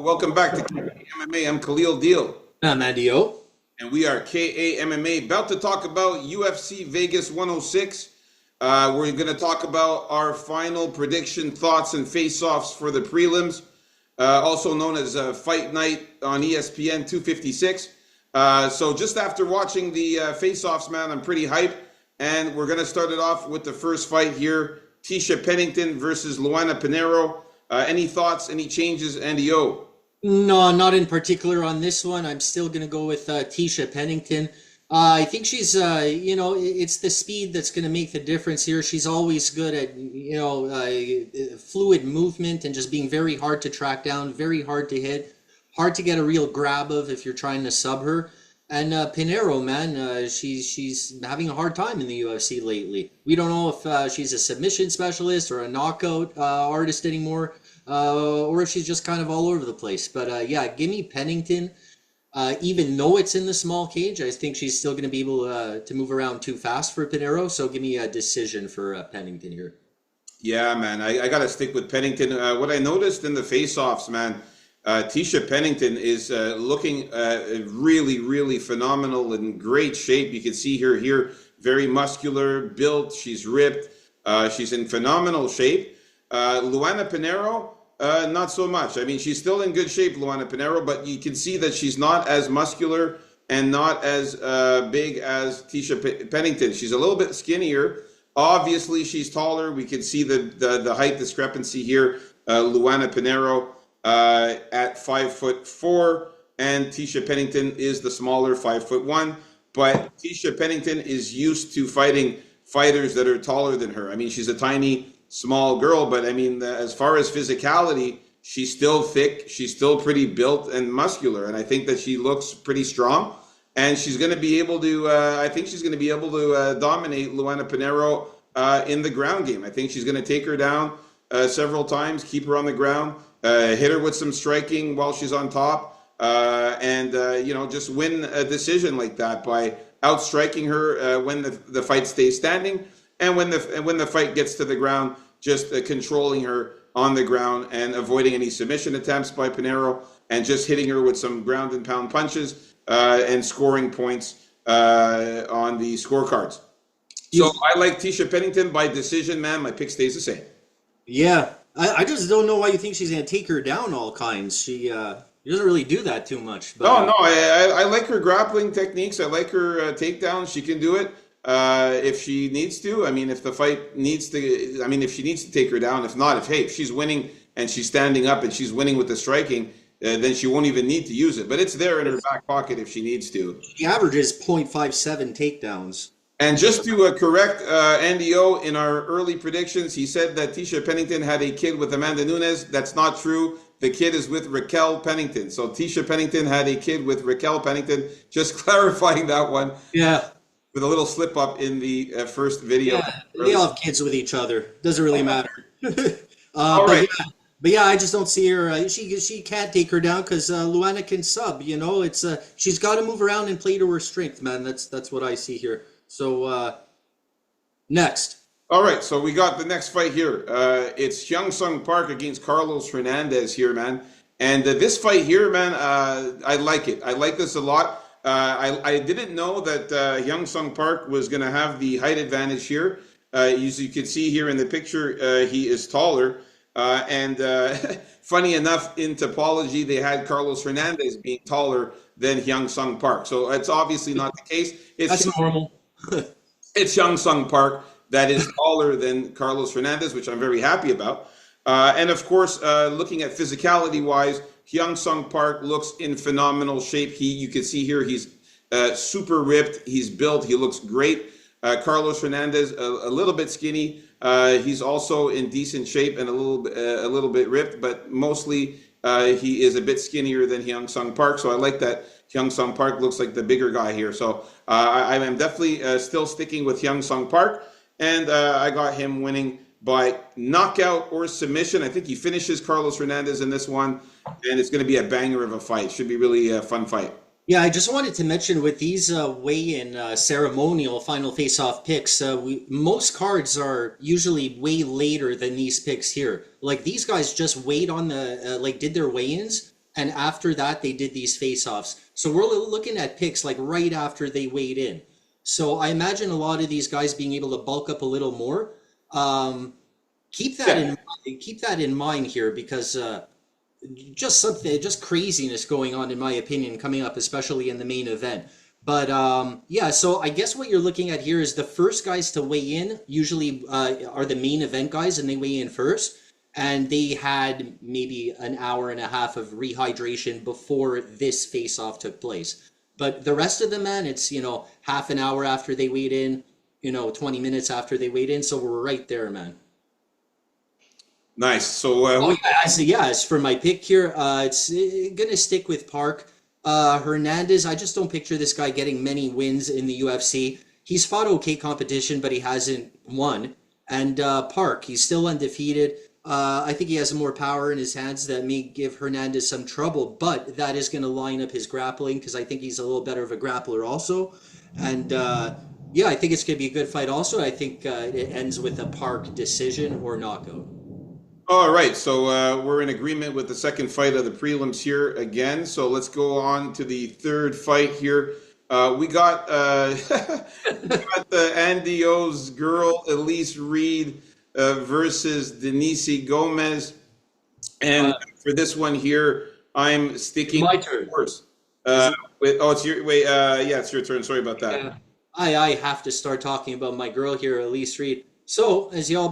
Welcome back to KA MMA. I'm Khalil Deal, Madio. and we are KA MMA. About to talk about UFC Vegas 106. We're going to talk about our final prediction, thoughts, and face-offs for the prelims, also known as Fight Night on ESPN 256. So just after watching the face-offs, man, I'm pretty hyped, and we're going to start it off with the first fight here: Tisha Pennington versus Luana Pinheiro. Any thoughts? Any changes? Andy O. No, not in particular on this one. I'm still going to go with Tisha Pennington. I think she's, it's the speed that's going to make the difference here. She's always good at, fluid movement and just being very hard to track down, very hard to hit, hard to get a real grab of if you're trying to sub her. And Pinheiro, man, she's having a hard time in the UFC lately. We don't know if she's a submission specialist or a knockout artist anymore, or if she's just kind of all over the place. But yeah, give me Pennington. Even though it's in the small cage, I think she's still going to be able to move around too fast for Pinheiro. So give me a decision for Pennington here. Yeah, man, I got to stick with Pennington. What I noticed in the face-offs, man, Tisha Pennington is looking really, really phenomenal, in great shape. You can see her here, very muscular, built. She's ripped. She's in phenomenal shape. Luana Pinheiro, not so much. I mean, she's still in good shape, Luana Pinheiro, but you can see that she's not as muscular and not as big as Tisha Pennington. She's a little bit skinnier. Obviously, she's taller. We can see the height discrepancy here. Luana Pinheiro at 5'4", and Tisha Pennington is the smaller 5'1". But Tisha Pennington is used to fighting fighters that are taller than her. I mean, she's a tiny, small girl, but I mean, as far as physicality, she's still thick. She's still pretty built and muscular, and I think that she looks pretty strong. And she's going to be able to. I think she's going to be able to dominate Luana Pinheiro in the ground game. I think she's going to take her down several times, keep her on the ground. Hit her with some striking while she's on top, and just win a decision like that by outstriking her when the fight stays standing, and when the fight gets to the ground, just controlling her on the ground and avoiding any submission attempts by Pinheiro, and just hitting her with some ground and pound punches and scoring points on the scorecards. So I like Tisha Pennington by decision, man. My pick stays the same. Yeah, I just don't know why you think she's going to take her down all kinds. She doesn't really do that too much. But, no, I like her grappling techniques. I like her takedowns. She can do it if she needs to. I mean, if the fight needs to, I mean, if she needs to take her down. If not, if she's winning and she's standing up and she's winning with the striking, then she won't even need to use it. But it's there in her back pocket if she needs to. She averages 0.57 takedowns. And just to correct Andy O, in our early predictions, he said that Tisha Pennington had a kid with Amanda Nunes. That's not true. The kid is with Raquel Pennington. So Tisha Pennington had a kid with Raquel Pennington. Just clarifying that one. Yeah. With a little slip up in the first video. Yeah, they all have kids with each other. Doesn't really matter. All right. But yeah, I just don't see her. She can't take her down because Luana can sub. You know, it's she's got to move around and play to her strength, man. That's what I see here. So, next. All right, so we got the next fight here. It's Hyung Sung Park against Carlos Hernandez here, man. And this fight here, man, I like it. I like this a lot. I didn't know that Hyung Sung Park was going to have the height advantage here. As you can see here in the picture, he is taller. And funny enough, in topology, they had Carlos Hernandez being taller than Hyung Sung Park. So it's obviously not the case. That's normal. It's Hyung Sung Park that is taller than Carlos Hernandez, which I'm very happy about. And of course, looking at physicality-wise, Hyung Sung Park looks in phenomenal shape. You can see here he's super ripped. He's built. He looks great. Carlos Hernandez, a little bit skinny. He's also in decent shape and a little bit ripped, but mostly he is a bit skinnier than Hyung Sung Park. So I like that Hyung Sung Park looks like the bigger guy here. So I am definitely still sticking with Hyung Sung Park, and I got him winning by knockout or submission. I think he finishes Carlos Hernandez in this one, and it's going to be a banger of a fight. Should be really a fun fight. Yeah, I just wanted to mention with these weigh-in ceremonial final face-off picks, most cards are usually way later than these picks here. Like these guys just weighed on the did their weigh-ins and after that they did these face-offs. So we're looking at picks like right after they weighed in. So I imagine a lot of these guys being able to bulk up a little more. Um, keep that Yeah. in keep that in mind here because just something, just craziness going on, in my opinion, coming up, especially in the main event. But yeah, so I guess what you're looking at here is the first guys to weigh in usually are the main event guys, and they weigh in first. And they had maybe an hour and a half of rehydration before this face-off took place. But the rest of the man, it's, half an hour after they weighed in, 20 minutes after they weighed in. So we're right there, man. Nice. So Oh yeah, as for my pick here, it's gonna stick with Park. Hernandez, I just don't picture this guy getting many wins in the UFC. He's fought okay competition, but he hasn't won. And Park, he's still undefeated. I think he has more power in his hands that may give Hernandez some trouble, but that is going to line up his grappling because I think he's a little better of a grappler also. And yeah, I think it's going to be a good fight also. I think it ends with a Park decision or knockout. all right, so we're in agreement with the second fight of the prelims here again. So let's go on to the third fight here. We got we got Andy O's girl Elise Reed versus Denise Gomez, and Uh, for this one here, I'm sticking my of turn. course. Is With, oh, it's your wait. Yeah, it's your turn. Sorry about that. Yeah. I have to start talking about my girl here, Elise Reed. So, as y'all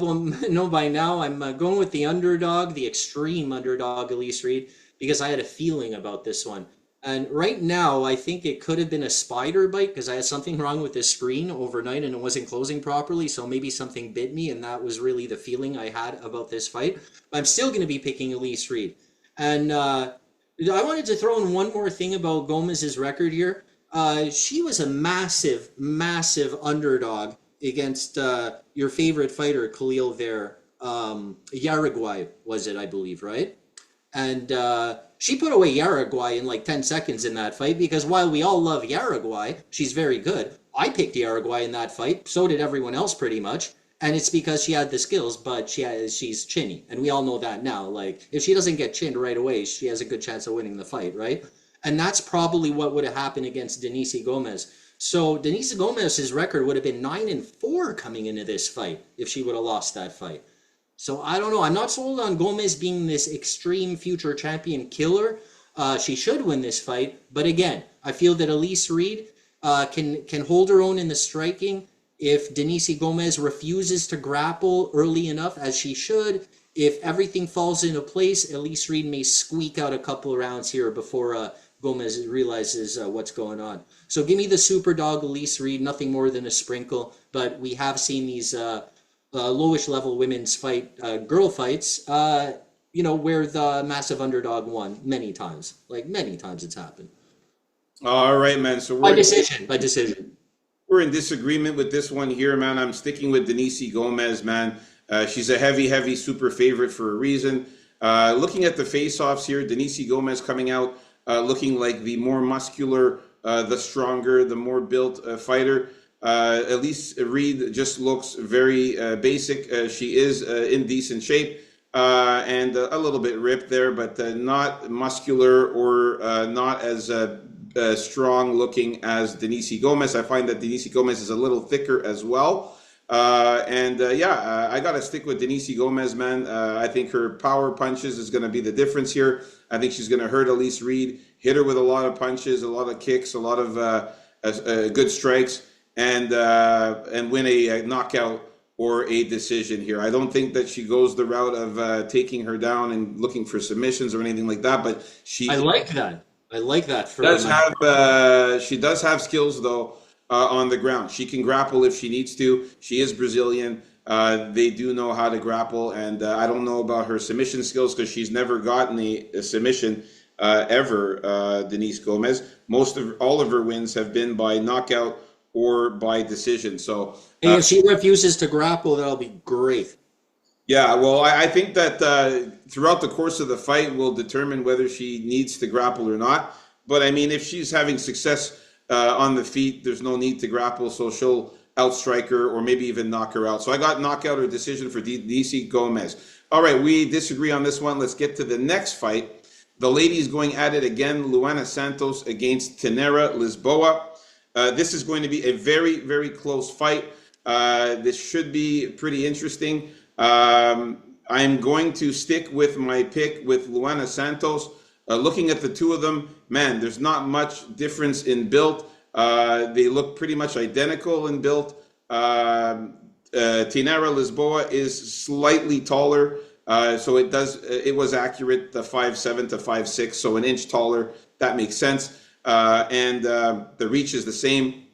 know by now, I'm going with the underdog, the extreme underdog, Elise Reed, because I had a feeling about this one. And right now, I think it could have been a spider bite because I had something wrong with the screen overnight and it wasn't closing properly. So maybe something bit me, and that was really the feeling I had about this fight. But I'm still going to be picking Elise Reed. And I wanted to throw in one more thing about Gomez's record here. She was a massive, massive underdog against your favorite fighter, Khalil there. Yaraguay was it, I believe, right? And she put away Yaraguay in like 10 seconds in that fight because while we all love Yaraguay, she's very good. I picked Yaraguay in that fight. So did everyone else pretty much. And it's because she had the skills, but she's chinny. And we all know that now. Like, if she doesn't get chinned right away, she has a good chance of winning the fight, right? And that's probably what would have happened against Denise Gomez. So Denise Gomez's record would have been 9-4 coming into this fight if she would have lost that fight. So I don't know. I'm not sold on Gomez being this extreme future champion killer. She should win this fight, but again, I feel that Elise Reed can hold her own in the striking. If Denise Gomez refuses to grapple early enough, as she should, if everything falls into place, Elise Reed may squeak out a couple of rounds here before Gomez realizes what's going on. So give me the super dog Elise Reed, nothing more than a sprinkle. But we have seen these lowish level women's girl fights, where the massive underdog won many times. Like many times it's happened. All right, man. So By decision. By decision. we're in disagreement with this one here, man. I'm sticking with Denise Gomez, man. She's a heavy, heavy super favorite for a reason. Looking at the face-offs here, Denise Gomez coming out looking like the more muscular, the stronger, the more built fighter. Elise Reed just looks very basic. She is in decent shape and a little bit ripped there, but not muscular or not as strong looking as Denise Gomez. I find that Denise Gomez is a little thicker as well. I got to stick with Denise Gomez, man. I think her power punches is going to be the difference here. I think she's going to hurt Elise Reed, hit her with a lot of punches, a lot of kicks, a lot of good strikes, and win a knockout or a decision here. I don't think that she goes the route of taking her down and looking for submissions or anything like that. But I like that. I like that. She does have skills though. On the ground, she can grapple if she needs to. She is Brazilian. They do know how to grapple, and I don't know about her submission skills because she's never gotten a submission ever. Denise Gomez. All of her wins have been by knockout or by decision. So, and if she refuses to grapple, that'll be great. Yeah, well, I think that throughout the course of the fight will determine whether she needs to grapple or not. But I mean, if she's having success on the feet, there's no need to grapple, so she'll outstrike her or maybe even knock her out. So I got knockout or decision for DC Gomez. All right, we disagree on this one. Let's get to the next fight. The ladies going at it again, Luana Santos against Tenera Lisboa. This is going to be a very, very close fight. This should be pretty interesting. I'm going to stick with my pick with Luana Santos. Looking at the two of them, man, there's not much difference in build. They look pretty much identical in build. Tinara Lisboa is slightly taller, so it was accurate, the 5'7" to 5'6", so an inch taller. That makes sense. And the reach is the same.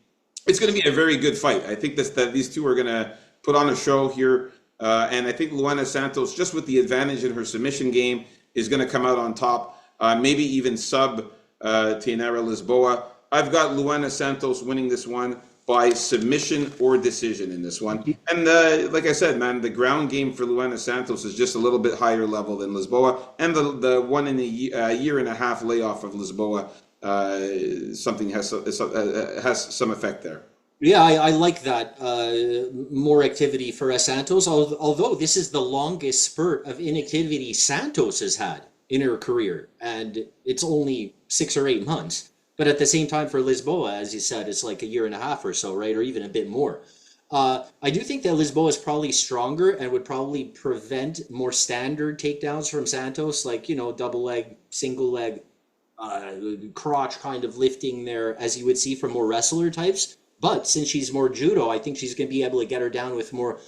It's going to be a very good fight. I think that these two are going to put on a show here. And I think Luana Santos, just with the advantage in her submission game, is going to come out on top. Maybe even sub Tinara Lisboa. I've got Luana Santos winning this one by submission or decision in this one. And like I said, man, the ground game for Luana Santos is just a little bit higher level than Lisboa. And the 1 in a year and a half layoff of Lisboa, something has some effect there. Yeah, I like that. More activity for Santos, although this is the longest spurt of inactivity Santos has had in her career, and it's only 6 or 8 months. But at the same time, for Lisboa, as you said, it's like a year and a half or so, right? Or even a bit more. I do think that Lisboa is probably stronger and would probably prevent more standard takedowns from Santos, like, double leg, single leg, crotch kind of lifting there, as you would see from more wrestler types. But since she's more judo, I think she's going to be able to get her down with more,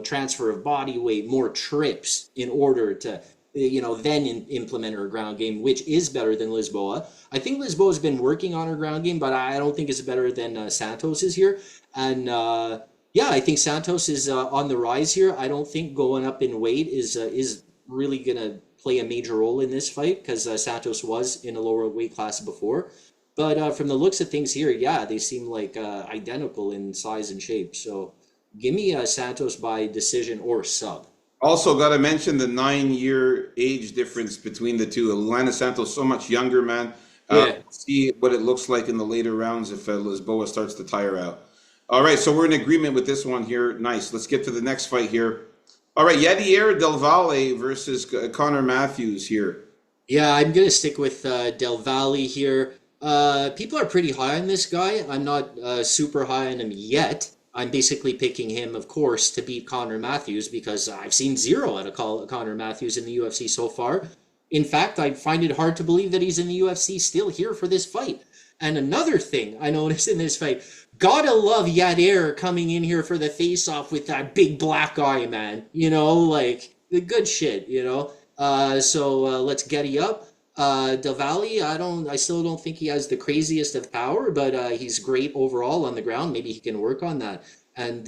transfer of body weight, more trips in order to, then implement her ground game, which is better than Lisboa. I think Lisboa's been working on her ground game, but I don't think it's better than Santos is here. And I think Santos is on the rise here. I don't think going up in weight is really going to play a major role in this fight, because Santos was in a lower weight class before. But from the looks of things here, yeah, they seem like identical in size and shape. So give me Santos by decision or sub. Also, got to mention the 9-year age difference between the two. Luana Santos so much younger, man. See what it looks like in the later rounds if Lisboa starts to tire out. All right, so we're in agreement with this one here. Nice. Let's get to the next fight here. All right, Yadier Del Valle versus Connor Matthews here. Yeah, I'm going to stick with Del Valle here. People are pretty high on this guy. I'm not super high on him yet. I'm basically picking him, of course, to beat Connor Matthews, because I've seen zero out of Connor Matthews in the UFC so far. In fact, I find it hard to believe that he's in the UFC still here for this fight. And another thing I noticed in this fight, gotta love Yadier coming in here for the face-off with that big black eye, man. Like, the good shit, So let's Getty up. Del Valle, I still don't think he has the craziest of power, but he's great overall on the ground. Maybe he can work on that. And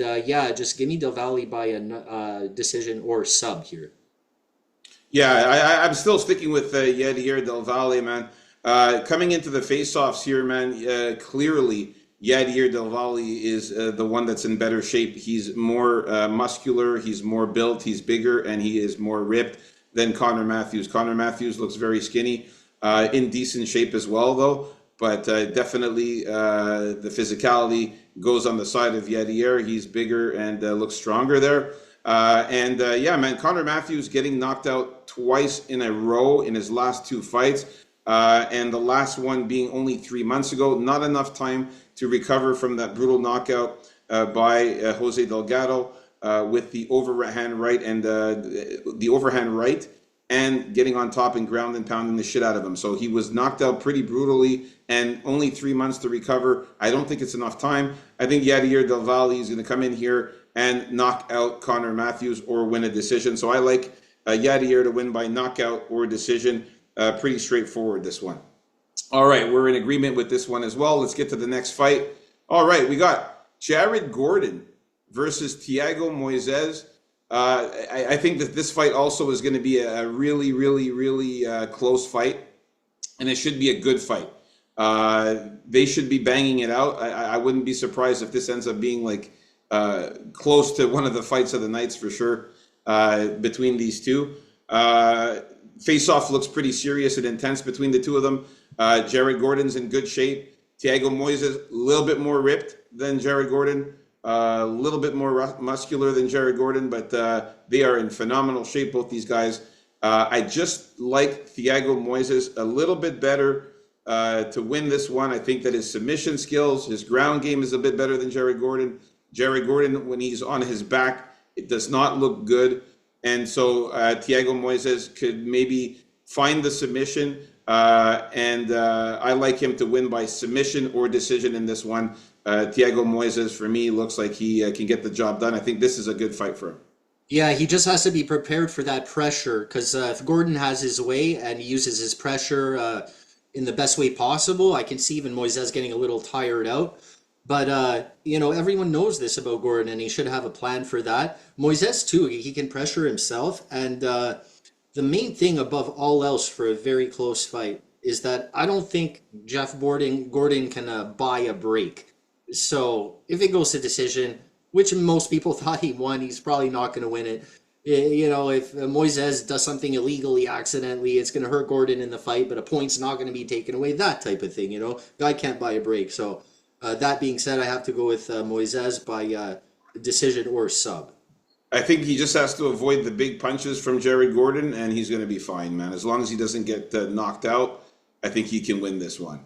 just give me Del Valle by a decision or sub here. Yeah, I'm still sticking with Yadier Del Valle, man. Coming into the face-offs here, man, clearly Yadier Del Valle is the one that's in better shape. He's more muscular, he's more built, he's bigger, and he is more ripped than Connor Matthews. Connor Matthews looks very skinny, in decent shape as well, though. But definitely the physicality goes on the side of Yadier. He's bigger and looks stronger there. Man, Connor Matthews getting knocked out twice in a row in his last 2 fights. And the last one being only 3 months ago. Not enough time to recover from that brutal knockout by Jose Delgado. With the overhand right and getting on top and ground and pounding the shit out of him. So he was knocked out pretty brutally and only 3 months to recover. I don't think it's enough time. I think Yadier Del Valle is going to come in here and knock out Connor Matthews or win a decision. So I like Yadier to win by knockout or decision. Pretty straightforward, this one. All right, we're in agreement with this one as well. Let's get to the next fight. All right, we got Jared Gordon versus Thiago Moises. I think that this fight also is going to be a really, really, really close fight, and it should be a good fight. They should be banging it out. I wouldn't be surprised if this ends up being like close to one of the fights of the nights for sure between these two. Face-off looks pretty serious and intense between the two of them. Jared Gordon's in good shape. Thiago Moises, a little bit more ripped than Jared Gordon. A little bit more muscular than Jared Gordon, but they are in phenomenal shape, both these guys. I just like Thiago Moises a little bit better to win this one. I think that his submission skills, his ground game is a bit better than Jerry Gordon. Jerry Gordon, when he's on his back, it does not look good. And so Thiago Moises could maybe find the submission. I like him to win by submission or decision in this one. Thiago Moises, for me, looks like he can get the job done. I think this is a good fight for him. Yeah, he just has to be prepared for that pressure because if Gordon has his way and he uses his pressure in the best way possible, I can see even Moises getting a little tired out. But everyone knows this about Gordon, and he should have a plan for that. Moises too, he can pressure himself, and the main thing above all else for a very close fight is that I don't think Gordon can buy a break. So if it goes to decision, which most people thought he won, he's probably not going to win it. If Moises does something illegally accidentally, it's going to hurt Gordon in the fight, but a point's not going to be taken away, that type of thing, Guy can't buy a break. So that being said, I have to go with Moises by decision or sub. I think he just has to avoid the big punches from Jerry Gordon, and he's going to be fine, man. As long as he doesn't get knocked out, I think he can win this one.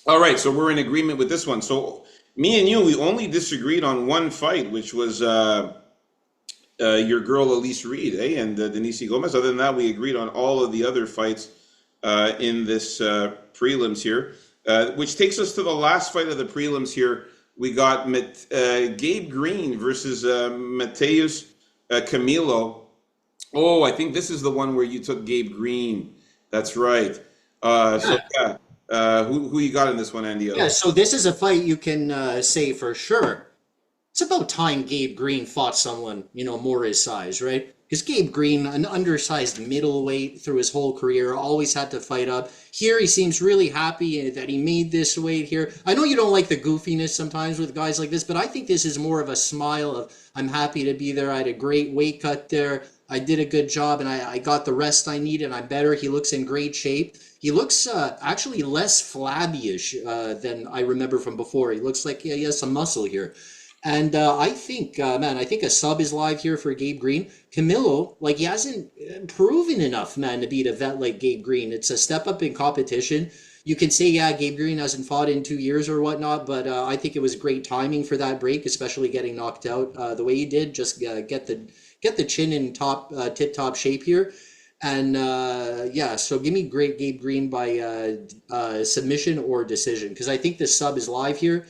All right, so we're in agreement with this one. So me and you, we only disagreed on one fight, which was your girl Elise Reed, and Denise Gomez. Other than that, we agreed on all of the other fights in this prelims here, which takes us to the last fight of the prelims here. We got Gabe Green versus Mateus Camilo. Oh, I think this is the one where you took Gabe Green. That's right. Who you got in this one, Andy? Yeah, so this is a fight you can say for sure. It's about time Gabe Green fought someone, more his size, right? Because Gabe Green, an undersized middleweight through his whole career, always had to fight up. Here he seems really happy that he made this weight here. I know you don't like the goofiness sometimes with guys like this, but I think this is more of a smile of, I'm happy to be there. I had a great weight cut there. I did a good job, and I got the rest I needed. I'm better. He looks in great shape. He looks actually less flabby-ish than I remember from before. He looks like he has some muscle here. And I think a sub is live here for Gabe Green. Camilo, he hasn't proven enough, man, to beat a vet like Gabe Green. It's a step up in competition. You can say, yeah, Gabe Green hasn't fought in 2 years or whatnot, but I think it was great timing for that break, especially getting knocked out the way he did. Just get the chin in tip-top shape here. And so give me great Gabe Green by submission or decision, because I think this sub is live here.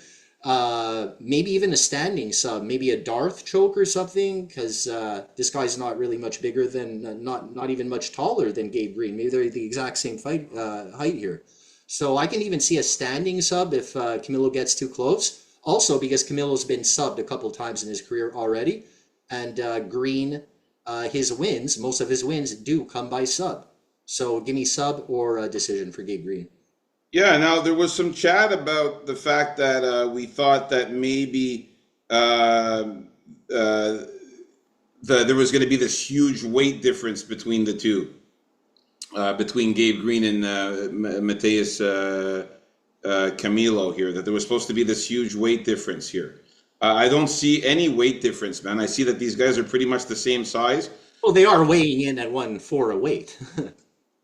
Maybe even a standing sub, maybe a Darth choke or something, because this guy's not really much bigger than, not even much taller than Gabe Green. Maybe they're the exact same height here. So I can even see a standing sub if Camilo gets too close. Also, because Camilo's been subbed a couple times in his career already, and Green, most of his wins do come by sub. So give me sub or a decision for Gabe Green. Yeah, now there was some chat about the fact that we thought that maybe there was going to be this huge weight difference between the two, between Gabe Green and Mateus Camilo here, that there was supposed to be this huge weight difference here. I don't see any weight difference, man. I see that these guys are pretty much the same size. Well, they are weighing in at 1-4 a weight.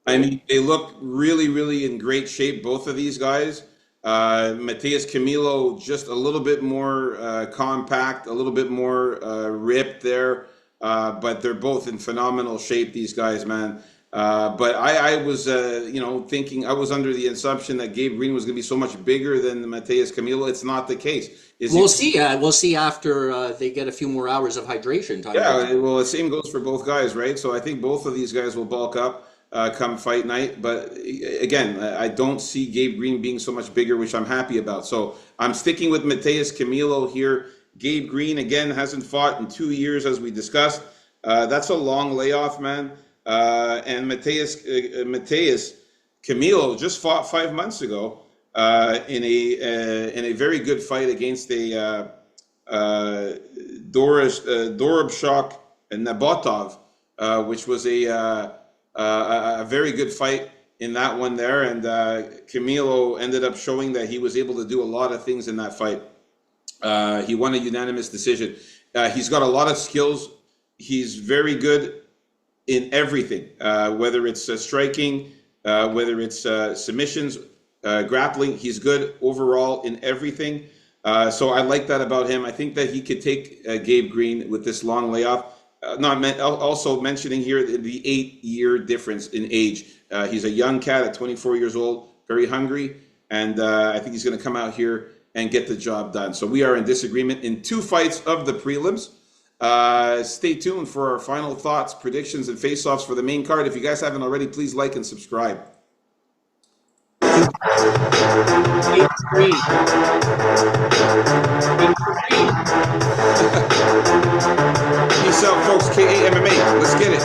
I mean, they look really, really in great shape, both of these guys. Mateus Camilo, just a little bit more compact, a little bit more ripped there. But they're both in phenomenal shape, these guys, man. But I was, thinking, I was under the assumption that Gabe Green was going to be so much bigger than Mateus Camilo. It's not the case. We'll see. We'll see after they get a few more hours of hydration time. Yeah, well, the same goes for both guys, right? So I think both of these guys will bulk up come fight night. But again, I don't see Gabe Green being so much bigger, which I'm happy about. So I'm sticking with Mateus Camilo here. Gabe Green, again, hasn't fought in 2 years, as we discussed. That's a long layoff, man. And Mateus Camilo just fought 5 months ago in a very good fight against a Dorobshok Nabotov, which was a very good fight in that one there. And Camilo ended up showing that he was able to do a lot of things in that fight. He won a unanimous decision. He's got a lot of skills. He's very good in everything, whether it's striking, whether it's submissions, grappling. He's good overall in everything. So I like that about him. I think that he could take Gabe Green with this long layoff. Also mentioning here the 8-year difference in age. He's a young cat at 24 years old, very hungry, and I think he's going to come out here and get the job done. So we are in disagreement in 2 fights of the prelims. Stay tuned for our final thoughts, predictions, and face-offs for the main card. If you guys haven't already, please like and subscribe. Peace out, folks. KAMMA. Let's get it.